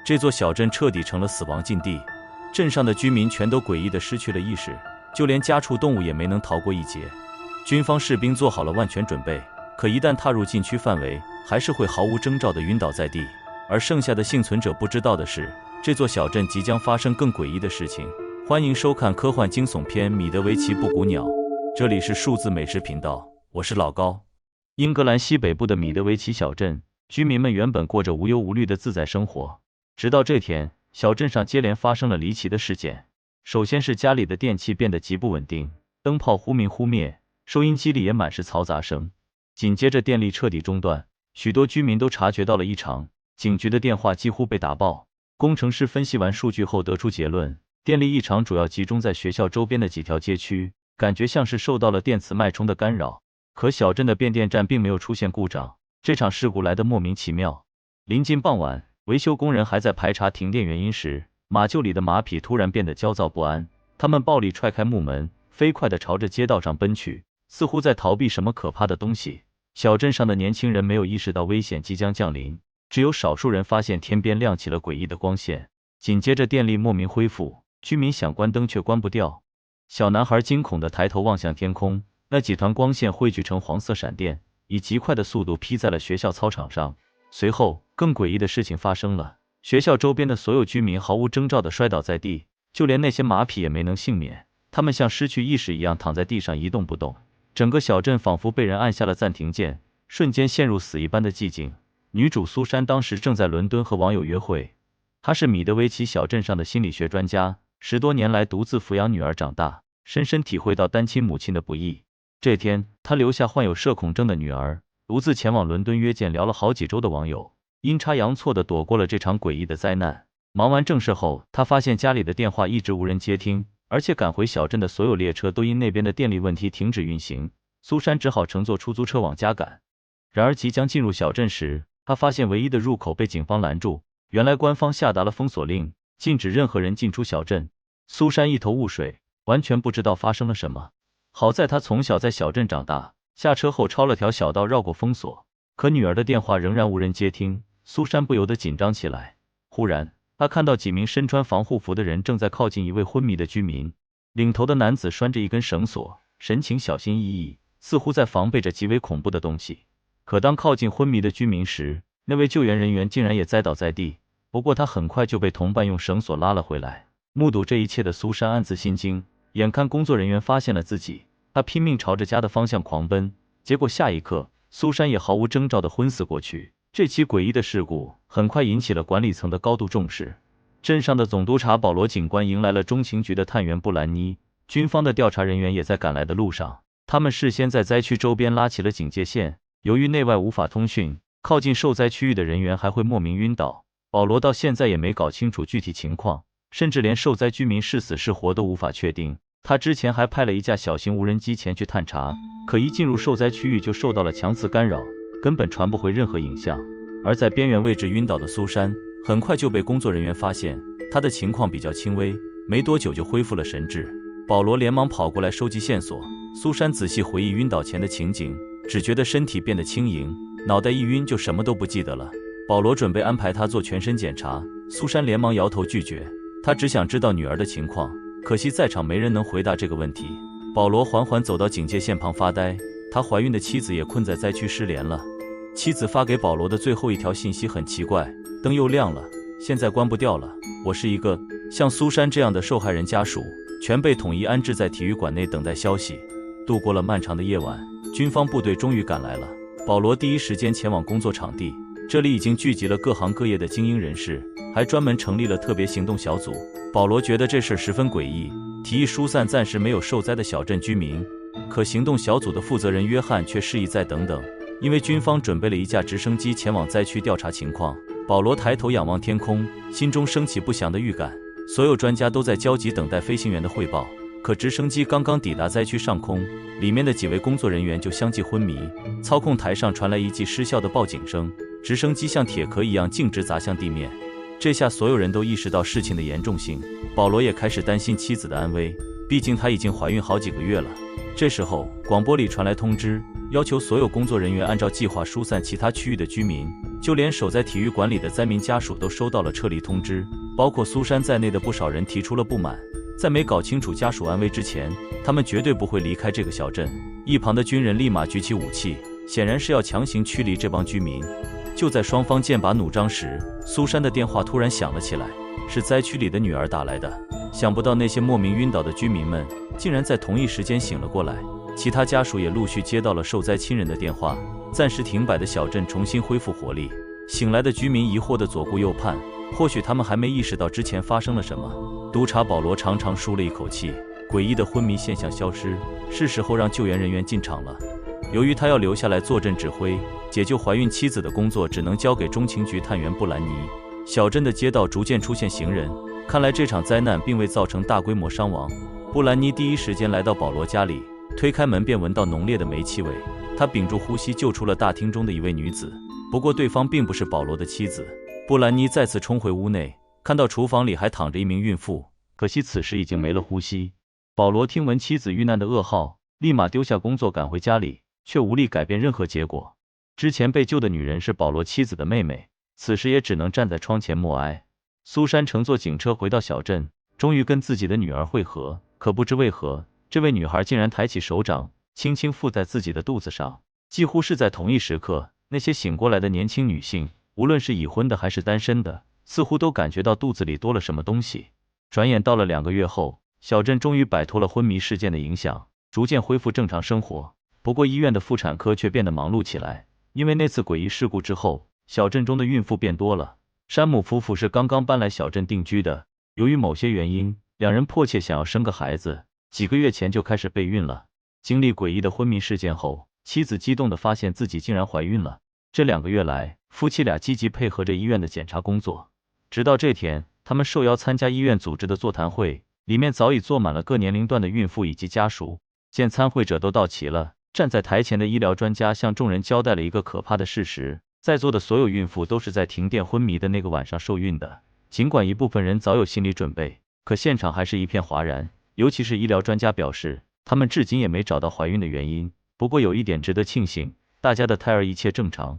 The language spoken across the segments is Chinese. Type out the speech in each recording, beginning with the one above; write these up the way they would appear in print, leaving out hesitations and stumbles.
这座小镇彻底成了死亡禁地，镇上的居民全都诡异地失去了意识，就连家畜动物也没能逃过一劫。军方士兵做好了万全准备，可一旦踏入禁区范围，还是会毫无征兆地晕倒在地。而剩下的幸存者不知道的是，这座小镇即将发生更诡异的事情。欢迎收看科幻惊悚片《米德维奇布谷鸟》，这里是数字美食频道，我是老高。英格兰西北部的米德维奇小镇，居民们原本过着无忧无虑的自在生活，直到这天，小镇上接连发生了离奇的事件。首先是家里的电器变得极不稳定，灯泡忽明忽灭，收音机里也满是嘈杂声。紧接着电力彻底中断，许多居民都察觉到了异常，警局的电话几乎被打爆。工程师分析完数据后得出结论，电力异常主要集中在学校周边的几条街区，感觉像是受到了电磁脉冲的干扰。可小镇的变电站并没有出现故障，这场事故来得莫名其妙。临近傍晚，维修工人还在排查停电原因时，马厩里的马匹突然变得焦躁不安，他们暴力踹开木门，飞快地朝着街道上奔去，似乎在逃避什么可怕的东西。小镇上的年轻人没有意识到危险即将降临，只有少数人发现天边亮起了诡异的光线。紧接着电力莫名恢复，居民想关灯却关不掉。小男孩惊恐地抬头望向天空，那几团光线汇聚成黄色闪电，以极快的速度劈在了学校操场上。随后，更诡异的事情发生了，学校周边的所有居民毫无征兆地摔倒在地，就连那些马匹也没能幸免，他们像失去意识一样躺在地上一动不动。整个小镇仿佛被人按下了暂停键，瞬间陷入死一般的寂静。女主苏珊当时正在伦敦和网友约会，她是米德维奇小镇上的心理学专家，10多年来独自抚养女儿长大，深深体会到单亲母亲的不易。这天，她留下患有社恐症的女儿，独自前往伦敦约见聊了好几周的网友，阴差阳错地躲过了这场诡异的灾难。忙完正事后，她发现家里的电话一直无人接听，而且赶回小镇的所有列车都因那边的电力问题停止运行。苏珊只好乘坐出租车往家赶。然而即将进入小镇时，她发现唯一的入口被警方拦住，原来官方下达了封锁令，禁止任何人进出小镇。苏珊一头雾水，完全不知道发生了什么。好在她从小在小镇长大，下车后抄了条小道绕过封锁，可女儿的电话仍然无人接听，苏珊不由得紧张起来。忽然，她看到几名身穿防护服的人正在靠近一位昏迷的居民，领头的男子拴着一根绳索，神情小心翼翼，似乎在防备着极为恐怖的东西。可当靠近昏迷的居民时，那位救援人员竟然也栽倒在地，不过他很快就被同伴用绳索拉了回来。目睹这一切的苏珊暗自心惊，眼看工作人员发现了自己，她拼命朝着家的方向狂奔，结果下一刻，苏珊也毫无征兆地昏死过去。这起诡异的事故很快引起了管理层的高度重视。镇上的总督察保罗警官迎来了中情局的探员布兰妮，军方的调查人员也在赶来的路上。他们事先在灾区周边拉起了警戒线，由于内外无法通讯，靠近受灾区域的人员还会莫名晕倒。保罗到现在也没搞清楚具体情况，甚至连受灾居民是死是活都无法确定。他之前还派了一架小型无人机前去探查，可一进入受灾区域就受到了强磁干扰，根本传不回任何影像。而在边缘位置晕倒的苏珊很快就被工作人员发现，她的情况比较轻微，没多久就恢复了神智。保罗连忙跑过来收集线索，苏珊仔细回忆晕倒前的情景，只觉得身体变得轻盈，脑袋一晕就什么都不记得了。保罗准备安排她做全身检查，苏珊连忙摇头拒绝，她只想知道女儿的情况，可惜在场没人能回答这个问题。保罗缓缓走到警戒线旁发呆，他怀孕的妻子也困在灾区失联了。妻子发给保罗的最后一条信息很奇怪，灯又亮了，现在关不掉了。我是一个像苏珊这样的受害人家属，全被统一安置在体育馆内等待消息。度过了漫长的夜晚，军方部队终于赶来了。保罗第一时间前往工作场地，这里已经聚集了各行各业的精英人士，还专门成立了特别行动小组。保罗觉得这事十分诡异，提议疏散暂时没有受灾的小镇居民。可行动小组的负责人约翰却示意再等等，因为军方准备了一架直升机前往灾区调查情况。保罗抬头仰望天空，心中升起不祥的预感。所有专家都在焦急等待飞行员的汇报，可直升机刚刚抵达灾区上空，里面的几位工作人员就相继昏迷。操控台上传来一记失效的报警声，直升机像铁壳一样径直砸向地面。这下所有人都意识到事情的严重性，保罗也开始担心妻子的安危，毕竟她已经怀孕好几个月了。这时候，广播里传来通知，要求所有工作人员按照计划疏散其他区域的居民，就连守在体育馆里的灾民家属都收到了撤离通知，包括苏珊在内的不少人提出了不满。在没搞清楚家属安危之前，他们绝对不会离开这个小镇。一旁的军人立马举起武器，显然是要强行驱离这帮居民。就在双方剑拔弩张时，苏珊的电话突然响了起来，是灾区里的女儿打来的。想不到那些莫名晕倒的居民们竟然在同一时间醒了过来，其他家属也陆续接到了受灾亲人的电话。暂时停摆的小镇重新恢复活力。醒来的居民疑惑地左顾右盼，或许他们还没意识到之前发生了什么。督察保罗长长舒了一口气，诡异的昏迷现象消失，是时候让救援人员进场了。由于他要留下来坐镇指挥，解救怀孕妻子的工作只能交给中情局探员布兰妮。小镇的街道逐渐出现行人，看来这场灾难并未造成大规模伤亡。布兰妮第一时间来到保罗家里，推开门便闻到浓烈的煤气味。他屏住呼吸救出了大厅中的一位女子，不过对方并不是保罗的妻子。布兰妮再次冲回屋内，看到厨房里还躺着一名孕妇，可惜此时已经没了呼吸。保罗听闻妻子遇难的噩耗，立马丢下工作赶回家里，却无力改变任何结果。之前被救的女人是保罗妻子的妹妹，此时也只能站在窗前默哀。苏珊乘坐警车回到小镇，终于跟自己的女儿会合，可不知为何，这位女孩竟然抬起手掌，轻轻附在自己的肚子上。几乎是在同一时刻，那些醒过来的年轻女性，无论是已婚的还是单身的，似乎都感觉到肚子里多了什么东西。转眼到了2个月后，小镇终于摆脱了昏迷事件的影响，逐渐恢复正常生活。不过医院的妇产科却变得忙碌起来，因为那次诡异事故之后，小镇中的孕妇变多了。山姆夫妇是刚刚搬来小镇定居的，由于某些原因，两人迫切想要生个孩子，几个月前就开始备孕了。经历诡异的昏迷事件后，妻子激动地发现自己竟然怀孕了。这2个月来，夫妻俩积极配合着医院的检查工作。直到这天，他们受邀参加医院组织的座谈会，里面早已坐满了各年龄段的孕妇以及家属。见参会者都到齐了，站在台前的医疗专家向众人交代了一个可怕的事实：在座的所有孕妇都是在停电昏迷的那个晚上受孕的。尽管一部分人早有心理准备，可现场还是一片哗然。尤其是医疗专家表示，他们至今也没找到怀孕的原因。不过有一点值得庆幸，大家的胎儿一切正常。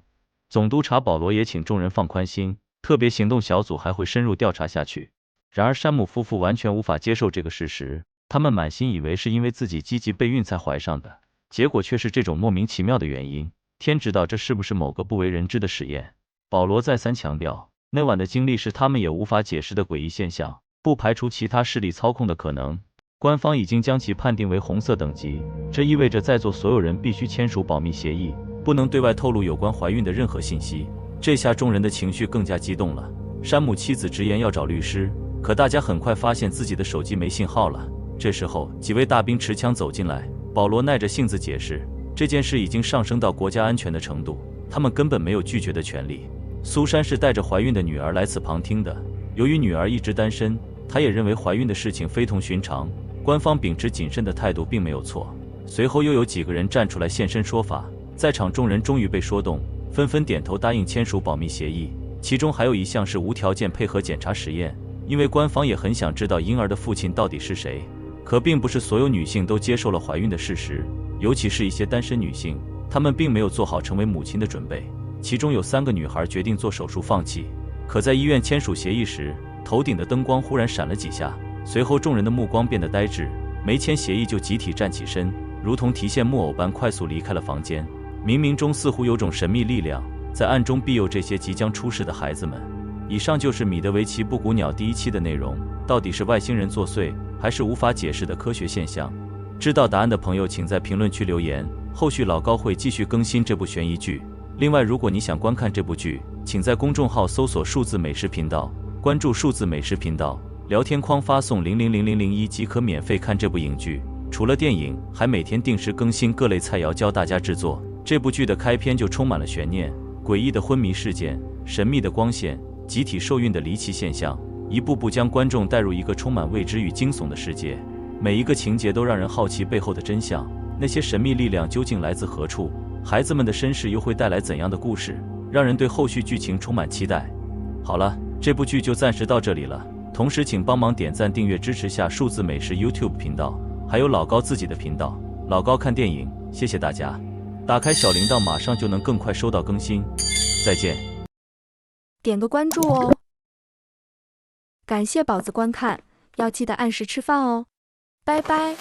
总督察保罗也请众人放宽心，特别行动小组还会深入调查下去。然而山姆夫妇完全无法接受这个事实，他们满心以为是因为自己积极备孕才怀上的，结果却是这种莫名其妙的原因。天知道这是不是某个不为人知的实验。保罗再三强调，那晚的经历是他们也无法解释的诡异现象，不排除其他势力操控的可能。官方已经将其判定为红色等级，这意味着在座所有人必须签署保密协议，不能对外透露有关怀孕的任何信息。这下众人的情绪更加激动了。山姆妻子直言要找律师，可大家很快发现自己的手机没信号了。这时候几位大兵持枪走进来，保罗耐着性子解释，这件事已经上升到国家安全的程度，他们根本没有拒绝的权利。苏珊是带着怀孕的女儿来此旁听的，由于女儿一直单身，她也认为怀孕的事情非同寻常。官方秉持谨慎的态度并没有错。随后又有几个人站出来现身说法，在场众人终于被说动，纷纷点头答应签署保密协议。其中还有一项是无条件配合检查实验，因为官方也很想知道婴儿的父亲到底是谁。可并不是所有女性都接受了怀孕的事实，尤其是一些单身女性，她们并没有做好成为母亲的准备。其中有3个女孩决定做手术放弃，可在医院签署协议时，头顶的灯光忽然闪了几下。随后众人的目光变得呆滞，没签协议就集体站起身，如同提线木偶般快速离开了房间。冥冥中似乎有种神秘力量在暗中庇佑这些即将出世的孩子们。以上就是米德维奇布谷鸟第1期的内容，到底是外星人作祟，还是无法解释的科学现象？知道答案的朋友请在评论区留言，后续老高会继续更新这部悬疑剧。另外，如果你想观看这部剧，请在公众号搜索数字美食频道，关注数字美食频道，聊天框发送000001即可免费看这部影剧。除了电影，还每天定时更新各类菜肴教大家制作。这部剧的开篇就充满了悬念，诡异的昏迷事件，神秘的光线，集体受孕的离奇现象，一步步将观众带入一个充满未知与惊悚的世界。每一个情节都让人好奇背后的真相，那些神秘力量究竟来自何处？孩子们的身世又会带来怎样的故事？让人对后续剧情充满期待。好了，这部剧就暂时到这里了。同时请帮忙点赞订阅支持下数字美食 YouTube 频道，还有老高自己的频道老高看电影，谢谢大家。打开小铃铛马上就能更快收到更新。再见。点个关注哦。感谢宝子观看，要记得按时吃饭哦，拜拜。